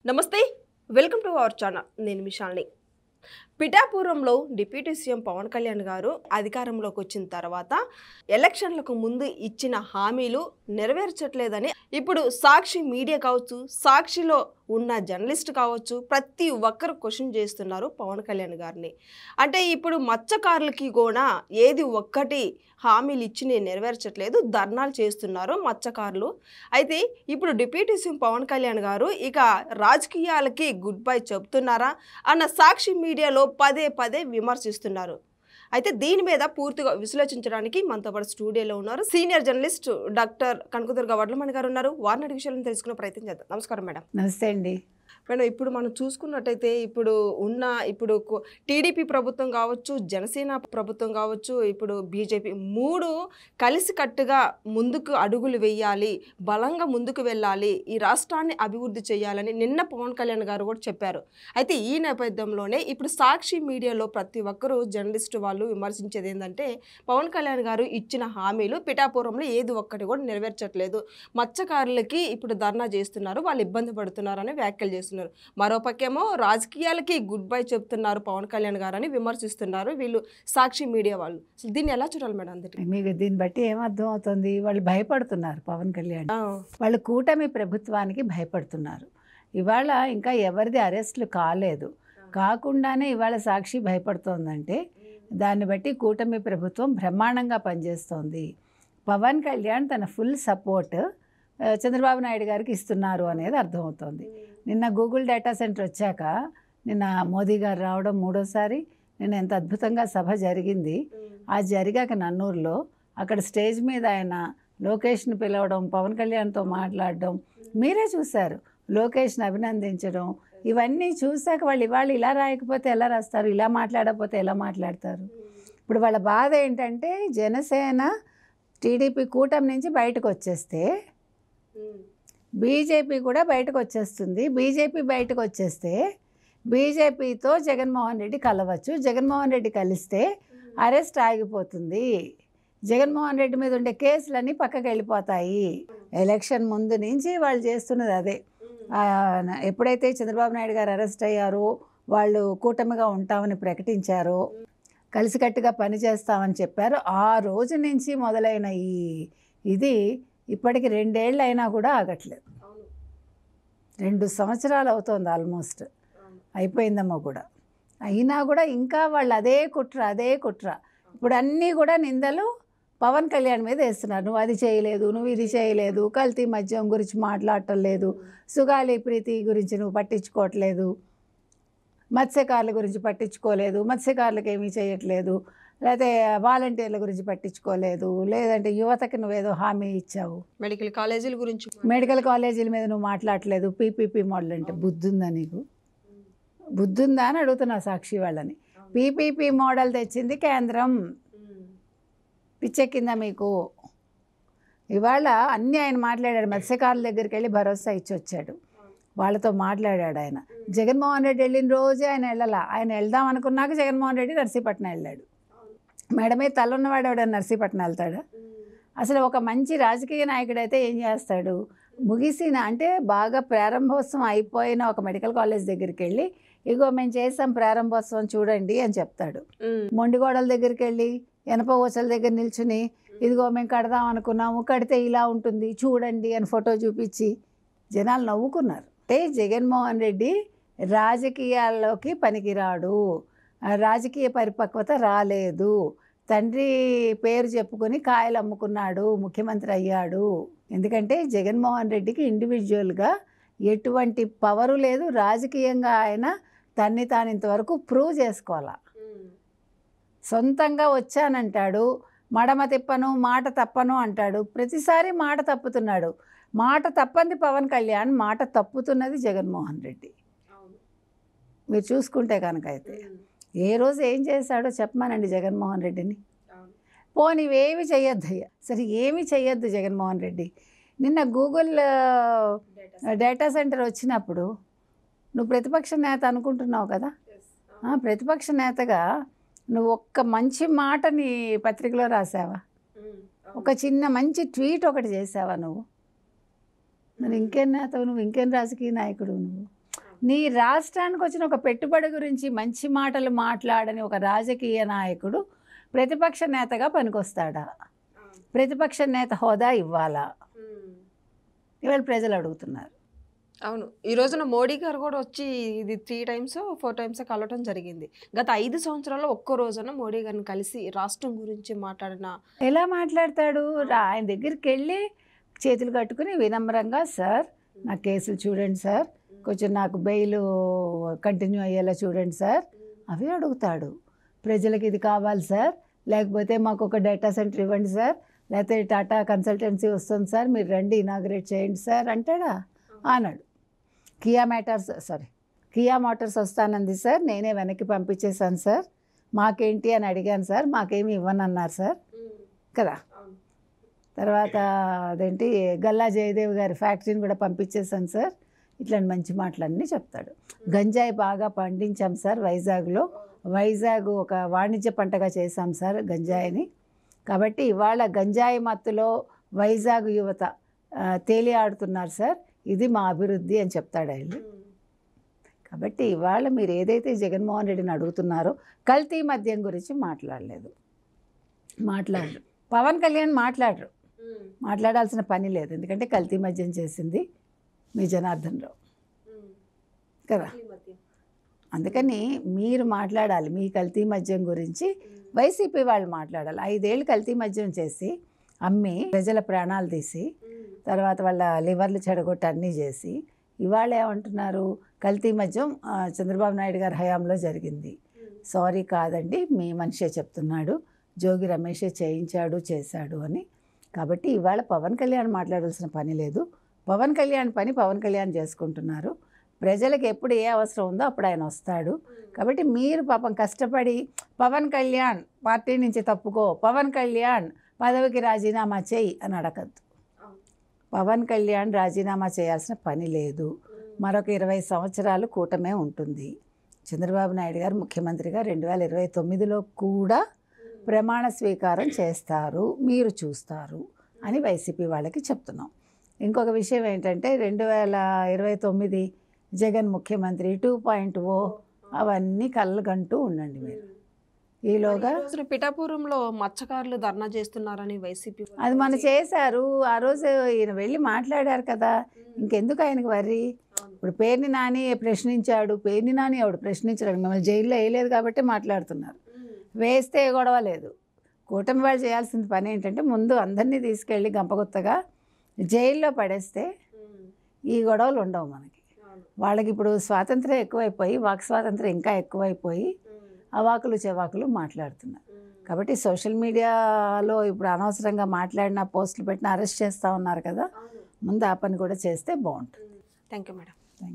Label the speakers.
Speaker 1: నమస్తే welcome to our channel నేను మిషాల్ని పిఠాపురంలో డిప్యూటీ సీఎం పవన్ కళ్యాణ్ గారు అధికారంలోకి వచ్చిన తర్వాత ఎలక్షన్లకు ముందు ఇచ్చిన హామీలు నెరవేర్చట్లేదని ఇప్పుడు సాక్షి మీడియా కావచ్చు, సాక్షిలో ఉన్న జర్నలిస్ట్ కావచ్చు, ప్రతి ఒక్కరు క్వశ్చన్ చేస్తున్నారు పవన్ కళ్యాణ్ గారిని. అంటే ఇప్పుడు మత్స్యకారులకి కూడా ఏది ఒక్కటి హామీలు ఇచ్చి నెరవేర్చట్లేదు, ధర్నాలు చేస్తున్నారు మత్స్యకారులు. అయితే ఇప్పుడు డిప్యూటీ సీఎం పవన్ కళ్యాణ్ గారు ఇక రాజకీయాలకి గుడ్ బై చెప్తున్నారా అన్న సాక్షి మీడియాలో పదే పదే విమర్శిస్తున్నారు. అయితే దీని మీద పూర్తిగా విశ్లేషించడానికి మనతో పాటు స్టూడియోలో ఉన్నారు senior journalist doctor Kanakadurga Vadlamani గారు ఉన్నారు. వారిని అడిగే విషయాలను తెలుసుకునే ప్రయత్నం చేద్దాం. నమస్కారం మేడం.
Speaker 2: నమస్తే అండి
Speaker 1: మేడం, ఇప్పుడు మనం చూసుకున్నట్టయితే ఇప్పుడు టీడీపీ ప్రభుత్వం కావచ్చు, జనసేన ప్రభుత్వం కావచ్చు, ఇప్పుడు బీజేపీ మూడు కలిసికట్టుగా ముందుకు అడుగులు వేయాలి, బలంగా ముందుకు వెళ్ళాలి, ఈ రాష్ట్రాన్ని అభివృద్ధి చేయాలని నిన్న పవన్ కళ్యాణ్ గారు కూడా చెప్పారు. అయితే ఈ నేపథ్యంలోనే ఇప్పుడు సాక్షి మీడియాలో ప్రతి ఒక్కరూ జర్నలిస్టు వాళ్ళు విమర్శించేది ఏంటంటే పవన్ కళ్యాణ్ గారు ఇచ్చిన హామీలు పిఠాపురంలో ఏది ఒక్కటి కూడా నెరవేర్చట్లేదు, మత్స్యకారులకి ఇప్పుడు ధర్నా చేస్తున్నారు, వాళ్ళు ఇబ్బంది పడుతున్నారని వ్యాఖ్యలు చేస్తున్నారు. మరోపక్కేమో రాజకీయాలకి గుడ్ బై చెప్తున్నారు పవన్ కళ్యాణ్ గారు అని విమర్శిస్తున్నారు వీళ్ళు సాక్షి మీడియా వాళ్ళు. దీన్ని ఎలా చూడాలి మేడం? అందరికీ
Speaker 2: మీకు దీన్ని బట్టి ఏమర్థం అవుతుంది? వాళ్ళు భయపడుతున్నారు పవన్ కళ్యాణ్, వాళ్ళు కూటమి ప్రభుత్వానికి భయపడుతున్నారు. ఇవాళ ఇంకా ఎవరిది అరెస్టులు కాలేదు, కాకుండానే ఇవాళ సాక్షి భయపడుతోందంటే దాన్ని బట్టి కూటమి ప్రభుత్వం బ్రహ్మాండంగా పనిచేస్తోంది. పవన్ కళ్యాణ్ తన ఫుల్ సపోర్ట్ చంద్రబాబు నాయుడు గారికి ఇస్తున్నారు అనేది అర్థమవుతోంది. నిన్న గూగుల్ డేటా సెంటర్ వచ్చాక నిన్న మోదీ గారు రావడం మూడోసారి, నిన్న ఎంత అద్భుతంగా సభ జరిగింది. ఆ జరిగాక నన్నూరులో అక్కడ స్టేజ్ మీద ఆయన లోకేష్ని పిలవడం, పవన్ కళ్యాణ్తో మాట్లాడడం మీరే చూశారు. లోకేష్ని అభినందించడం ఇవన్నీ చూశాక వాళ్ళు ఇవాళ ఇలా రాయకపోతే ఎలా రాస్తారు, ఇలా మాట్లాడకపోతే ఎలా మాట్లాడతారు? ఇప్పుడు వాళ్ళ బాధ ఏంటంటే జనసేన టీడీపీ కూటమి నుంచి బయటకు వచ్చేస్తే బీజేపీ కూడా బయటకు వచ్చేస్తుంది. బీజేపీ బయటకు వచ్చేస్తే బీజేపీతో జగన్మోహన్ రెడ్డి కలవచ్చు, జగన్మోహన్ రెడ్డి కలిస్తే అరెస్ట్ ఆగిపోతుంది, జగన్మోహన్ రెడ్డి మీద ఉండే కేసులన్నీ పక్కకి వెళ్ళిపోతాయి. ఎలక్షన్ ముందు నుంచి వాళ్ళు చేస్తున్నది అదే. ఎప్పుడైతే చంద్రబాబు నాయుడు గారు అరెస్ట్ అయ్యారో, వాళ్ళు కూటమిగా ఉంటామని ప్రకటించారో, కలిసికట్టుగా పనిచేస్తామని చెప్పారు, ఆ రోజు నుంచి మొదలైన ఇది ఇప్పటికి 2 ఏళ్ళు అయినా కూడా ఆగట్లేదు. 2 సంవత్సరాలు అవుతోంది, ఆల్మోస్ట్ అయిపోయిందమ్మా కూడా. అయినా కూడా ఇంకా వాళ్ళు అదే కుట్ర. ఇప్పుడు అన్నీ కూడా నిందలు పవన్ కళ్యాణ్ మీద వేస్తున్నారు. నువ్వు అది చేయలేదు, నువ్వు ఇది చేయలేదు, కల్తీ మద్యం గురించి మాట్లాడటం లేదు, సుగాలి ప్రీతి గురించి నువ్వు పట్టించుకోవట్లేదు, మత్స్యకారుల గురించి పట్టించుకోలేదు, మత్స్యకారులకు ఏమీ చేయట్లేదు, లేకపోతే వాలంటీర్ల గురించి పట్టించుకోలేదు, లేదంటే యువతకి నువ్వేదో హామీ ఇచ్చావు,
Speaker 1: మెడికల్ కాలేజీల గురించి,
Speaker 2: మెడికల్ కాలేజీల మీద నువ్వు మాట్లాడలేదు, పీపీపీ మోడల్ అంటే బుద్ధుందా నీకు? బుద్ధుందా అని అడుగుతున్నా సాక్షి వాళ్ళని. పీపీపీ మోడల్ తెచ్చింది కేంద్రం, పిచ్చెక్కిందా మీకు? ఇవాళ అన్నీ ఆయన మాట్లాడాడు. మత్స్యకారుల దగ్గరికి వెళ్ళి భరోసా ఇచ్చి వచ్చాడు, వాళ్ళతో మాట్లాడాడు ఆయన. జగన్మోహన్ రెడ్డి వెళ్ళిన రోజే ఆయన వెళ్ళాల. ఆయన వెళ్దాం అనుకున్నాక జగన్మోహన్ రెడ్డి నర్సీపట్నం వెళ్ళాడు. మేడమే తలున్నవాడు ఎవడ నర్సీపట్నం వెళ్తాడా? అసలు ఒక మంచి రాజకీయ నాయకుడు అయితే ఏం చేస్తాడు? ముగిసిన అంటే బాగా ప్రారంభోత్సవం అయిపోయిన ఒక మెడికల్ కాలేజ్ దగ్గరికి వెళ్ళి ఇగో మేము చేసాం ప్రారంభోత్సవం చూడండి అని చెప్తాడు. మొండిగోడల దగ్గరికి వెళ్ళి ఎనప ఊసల దగ్గర నిల్చుని ఇదిగో మేము కడదాం అనుకున్నాము, కడితే ఇలా ఉంటుంది చూడండి అని ఫోటో చూపించి జనాలు నవ్వుకున్నారు. అంటే జగన్మోహన్ రెడ్డి రాజకీయాల్లోకి పనికిరాడు, రాజకీయ పరిపక్వత రాలేదు, తండ్రి పేరు చెప్పుకొని కాయలు అమ్ముకున్నాడు, ముఖ్యమంత్రి అయ్యాడు. ఎందుకంటే జగన్మోహన్ రెడ్డికి ఇండివిజువల్గా ఎటువంటి పవరు లేదు, రాజకీయంగా ఆయన తన్ని తాను ఇంతవరకు ప్రూవ్ చేసుకోవాలా. సొంతంగా వచ్చానంటాడు, మడమ తిప్పను మాట తప్పను అంటాడు, ప్రతిసారి మాట తప్పుతున్నాడు. మాట తప్పంది పవన్ కళ్యాణ్, మాట తప్పుతున్నది జగన్మోహన్ రెడ్డి. మీరు చూసుకుంటే కనుక అయితే ఏ రోజు ఏం చేశాడో చెప్పమానండి జగన్మోహన్ రెడ్డిని. పోనీ ఇవేమి చెయ్యొద్దయ్యా, సరే ఏమి చెయ్యొద్దు జగన్మోహన్ రెడ్డి. నిన్న గూగుల్ డేటా సెంటర్ వచ్చినప్పుడు నువ్వు ప్రతిపక్ష నేత అనుకుంటున్నావు కదా, ప్రతిపక్ష నేతగా నువ్వు ఒక్క మంచి మాటని పత్రికలో రాసావా? ఒక చిన్న మంచి ట్వీట్ ఒకటి చేసావా? నువ్వు ఇంకేం నేతవు, నువ్వు ఇంకేం రాజకీయ నాయకుడు నువ్వు? నీ రాష్ట్రానికి వచ్చిన ఒక పెట్టుబడి గురించి మంచి మాటలు మాట్లాడని ఒక రాజకీయ నాయకుడు ప్రతిపక్ష నేతగా పనికొస్తాడా? ప్రతిపక్ష నేత హోదా ఇవ్వాలా? ఇవాళ ప్రజలు అడుగుతున్నారు.
Speaker 1: అవును, ఈ రోజున మోడీ గారు కూడా వచ్చి ఇది 3 times 4 times కలవటం జరిగింది. గత 5 సంవత్సరాల్లో ఒక్క రోజున మోడీ గారిని కలిసి రాష్ట్రం గురించి మాట్లాడిన
Speaker 2: ఎలా మాట్లాడతాడు? ఆయన దగ్గరికి వెళ్ళి చేతులు కట్టుకుని వినమ్రంగా, సార్ నా కేసులు చూడండి సార్, కొంచెం నాకు బెయిల్ కంటిన్యూ అయ్యేలా చూడండి సార్, అవి అడుగుతాడు. ప్రజలకు ఇది కావాలి సార్, లేకపోతే మాకు ఒక డేటా సెంటర్ ఇవ్వండి సార్, లేకపోతే టాటా కన్సల్టెన్సీ వస్తుంది సార్, మీరు రండి ఇనాగ్రేట్ చేయండి సార్ అంటాడా? అన్నాడు. కియా మోటార్స్ వస్తానంది సార్, నేనే వెనక్కి పంపించేశాను సార్, మాకేంటి అని అడిగాను సార్, మాకేమి ఇవ్వనన్నారు సార్ కదా. తర్వాత అదేంటి గల్లా జయదేవ్ గారి ఫ్యాక్టరీని కూడా పంపించేశాను సార్, ఇట్లాంటి మంచి మాటలన్నీ చెప్తాడు. గంజాయి బాగా పండించాం సార్ వైజాగ్ ఒక వాణిజ్య పంటగా చేశాం సార్ గంజాయిని, కాబట్టి ఇవాళ గంజాయి మత్తులో వైజాగ్ యువత తేలియాడుతున్నారు సార్, ఇది మా అభివృద్ధి అని చెప్తాడు ఆయన. కాబట్టి ఇవాళ మీరు ఏదైతే జగన్మోహన్ రెడ్డిని అడుగుతున్నారో కల్తీ మద్యం గురించి మాట్లాడరు. పవన్ కళ్యాణ్ మాట్లాడాల్సిన పని లేదు, ఎందుకంటే కల్తీ మద్యం చేసింది మీ జనార్దన్ రావు కదా. అందుకని మీరు మాట్లాడాలి, మీ కల్తీ మద్యం గురించి వైసీపీ వాళ్ళు మాట్లాడాలి. 5 ఏళ్ళు కల్తీ మద్యం చేసి అమ్మి ప్రజల ప్రాణాలు తీసి తర్వాత వాళ్ళ లివర్లు చెడగొట్టి అన్నీ చేసి ఇవాళ ఏమంటున్నారు, కల్తీ మద్యం చంద్రబాబు నాయుడు గారి హయాంలో జరిగింది. సారీ కాదండి, మీ మనిషే చెప్తున్నాడు, జోగి రమేషే చేశాడు అని. కాబట్టి ఇవాళ పవన్ కళ్యాణ్ మాట్లాడాల్సిన పని లేదు, పవన్ కళ్యాణ్ చేసుకుంటున్నారు. ప్రజలకు ఎప్పుడు ఏ అవసరం ఉందో అప్పుడు ఆయన వస్తాడు. కాబట్టి మీరు పాపం కష్టపడి పవన్ కళ్యాణ్ పార్టీ నుంచి తప్పుకో, పవన్ కళ్యాణ్ పదవికి రాజీనామా చేయి అని అడగద్దు. పవన్ కళ్యాణ్ రాజీనామా చేయాల్సిన పని లేదు. మరొక 20 సంవత్సరాలు కూటమే ఉంటుంది. చంద్రబాబు నాయుడు గారు ముఖ్యమంత్రిగా 2029లో కూడా ప్రమాణ స్వీకారం చేస్తారు, మీరు చూస్తారు అని వైసీపీ వాళ్ళకి చెప్తున్నాం. ఇంకొక విషయం ఏంటంటే 2029 జగన్ ముఖ్యమంత్రి 2.0 అవన్నీ కళ్ళగంటూ ఉండండి మీరు. ఈలోగా
Speaker 1: పిఠాపురంలో మత్స్యకారులు ధర్నా చేస్తున్నారని వైసీపీ
Speaker 2: అది మన చేశారు. ఆ రోజు ఈయన వెళ్ళి మాట్లాడారు కదా, ఇంకెందుకు ఆయనకు వర్రి. ఇప్పుడు పేర్ని నాని ప్రశ్నించాడు, పేర్ని నాని ఎవడు ప్రశ్నించడానికి, మిమ్మల్ని జైల్లో వేయలేదు కాబట్టి మాట్లాడుతున్నారు. వేస్తే గొడవ లేదు. కూటమి వాళ్ళు చేయాల్సిన పని ఏంటంటే ముందు అందరినీ తీసుకెళ్ళి గంపగుత్తగా జైల్లో పడేస్తే ఈ గొడవలు ఉండవు మనకి. వాళ్ళకి ఇప్పుడు స్వాతంత్రం ఎక్కువైపోయి, వాక్ స్వాతంత్రం ఇంకా ఎక్కువైపోయి అవాకులు చెవాకులు మాట్లాడుతున్నారు. కాబట్టి సోషల్ మీడియాలో ఇప్పుడు అనవసరంగా మాట్లాడిన పోస్టులు పెట్టిన అరెస్ట్ చేస్తూ ఉన్నారు కదా, ముందు ఆ పని కూడా చేస్తే బాగుంటుంది.
Speaker 1: Thank you madam.
Speaker 2: Thank you.